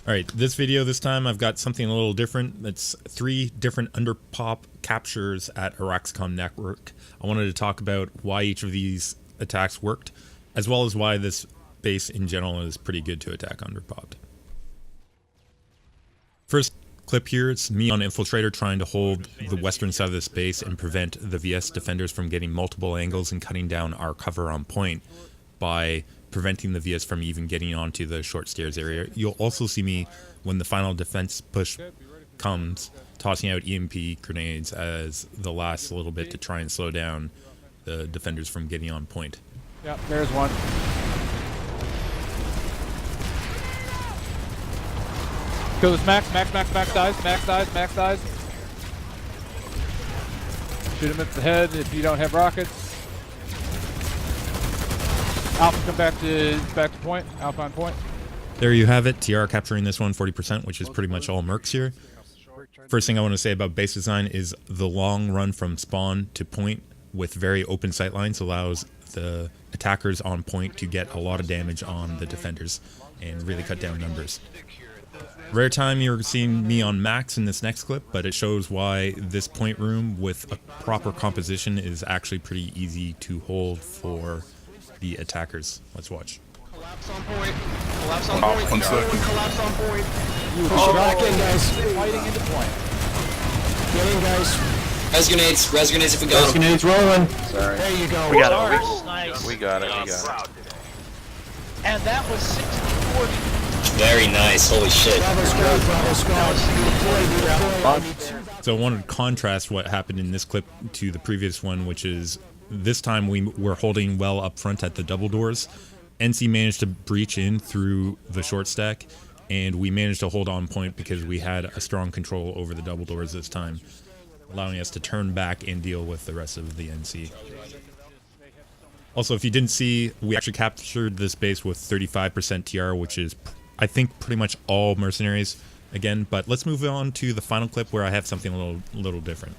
Alright, this video this time I've got something a little different. It's 3 different Underpop captures at Auraxicom Network. I wanted to talk about why each of these attacks worked, as well as why this base in general is pretty good to attack Underpopped. First clip here, it's me on Infiltrator trying to hold the western side of this base and prevent the VS defenders from getting multiple angles and cutting down our cover on point by preventing the VS from even getting onto the short stairs area. You'll also see me, when the final defense push comes, tossing out EMP grenades as the last little bit to try and slow down the defenders from getting on point. Yep, there's one. Kill this Max dies. Shoot him at the head if you don't have rockets. Alpha, come back to point. Alpha on point. There you have it. TR capturing this one 40%, which is pretty much all mercs here. First thing I want to say about base design is the long run from spawn to point with very open sight lines allows the attackers on point to get a lot of damage on the defenders and really cut down numbers. Rare time you're seeing me on max in this next clip, but it shows why this point room with a proper composition is actually pretty easy to hold for the attackers. Let's watch. Collapse on point. Collapse on point. Everyone collapse on point. Push back in, guys. Fighting into point. Get in, guys. Res grenades if we got Res grenades rolling. Sorry. There you go. We got it. Nice. We got it. We got it. And that was 60-40. Very nice, holy shit. Bravo squad. So I wanted to contrast what happened in this clip to the previous one, which is this time we were holding well up front at the double doors. NC managed to breach in through the short stack, and we managed to hold on point because we had a strong control over the double doors this time, allowing us to turn back and deal with the rest of the NC. Also, if you didn't see, we actually captured this base with 35% TR, which is, I think, pretty much all mercenaries again. But let's move on to the final clip where I have something a little different.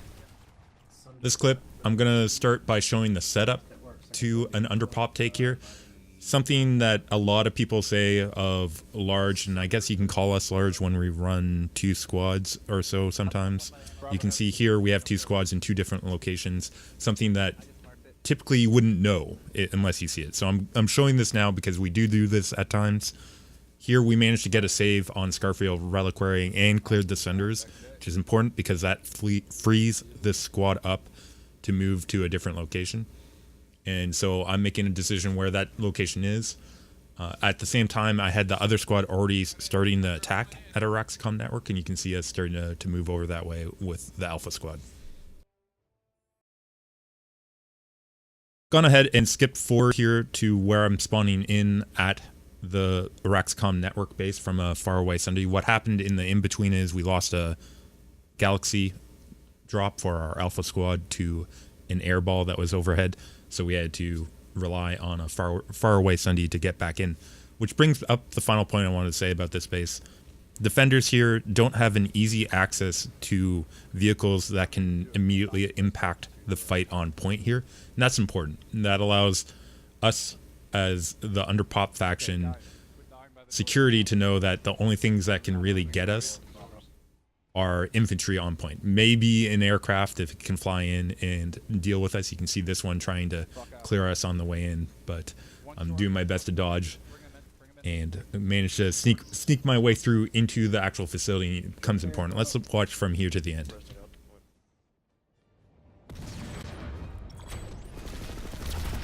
This clip, I'm going to start by showing the setup to an Underpop take here. Something that a lot of people say of large, and I guess you can call us large when we run 2 squads or so sometimes. You can see here we have 2 squads in 2 different locations, something that typically you wouldn't know unless you see it. So I'm showing this now because we do this at times. Here we managed to get a save on Scarfield Reliquary and cleared the Sunders, which is important because that frees this squad up to move to a different location. And so I'm making a decision where that location is. At the same time, I had the other squad already starting the attack at Auraxicom Network, and you can see us starting to move over that way with the Alpha squad. Gone ahead and skipped forward here to where I'm spawning in at the Auraxicom Network base from a faraway Sunday. What happened in the in-between is we lost a Galaxy drop for our Alpha squad to an airball that was overhead, so we had to rely on a faraway Sunday to get back in, which brings up the final point I wanted to say about this base. Defenders here don't have an easy access to vehicles that can immediately impact the fight on point here, and that's important. And that allows us as the Underpop faction security to know that the only things that can really get us are infantry on point. Maybe an aircraft if it can fly in and deal with us. You can see this one trying to clear us on the way in, but I'm doing my best to dodge and manage to sneak my way through into the actual facility. It becomes important. Let's watch from here to the end.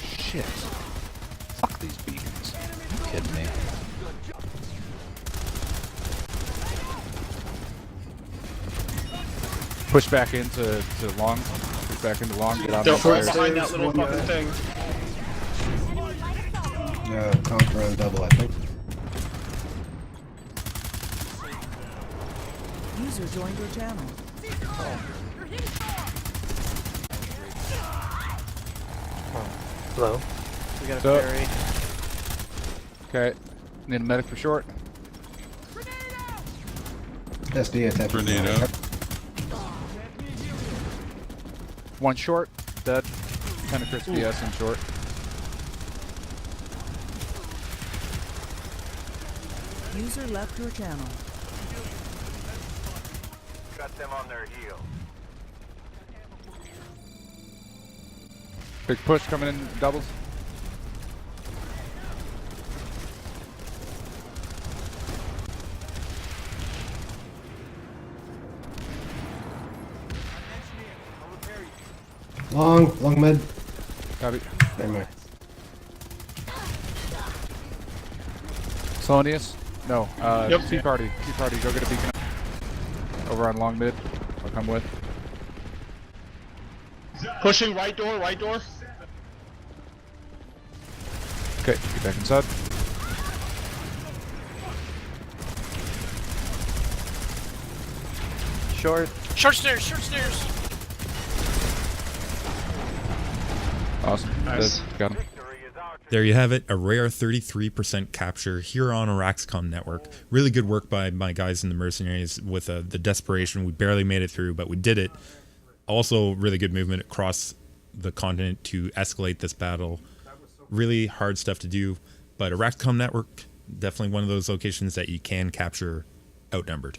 Shit. Fuck these beacons. Are you kidding me? Push back into long. Push back into long. Get out Don't the stairs. behind that little fucking thing. Conqueror on double, I think. User joined your channel. Hello. We got a So- ferry. Okay. Need a medic for short. SD attack. Grenade. One short. Dead. 10 of Chris VS in short. User left your channel. Got them on their heels. Big push coming in doubles. Long mid. Copy. Never mind. Solonius? No. Tea party. Tea party. Go get a beacon. Over on long mid. I'll come with. Pushing right door, right door. Okay, get back inside. Short. Short stairs, short stairs. Awesome. Nice. Dead. Got him. There you have it, a rare 33% capture here on Auraxicom Network. Really good work by my guys in the mercenaries with the desperation. We barely made it through, but we did it. Also, really good movement across the continent to escalate this battle. Really hard stuff to do, but Auraxicom Network, definitely one of those locations that you can capture outnumbered.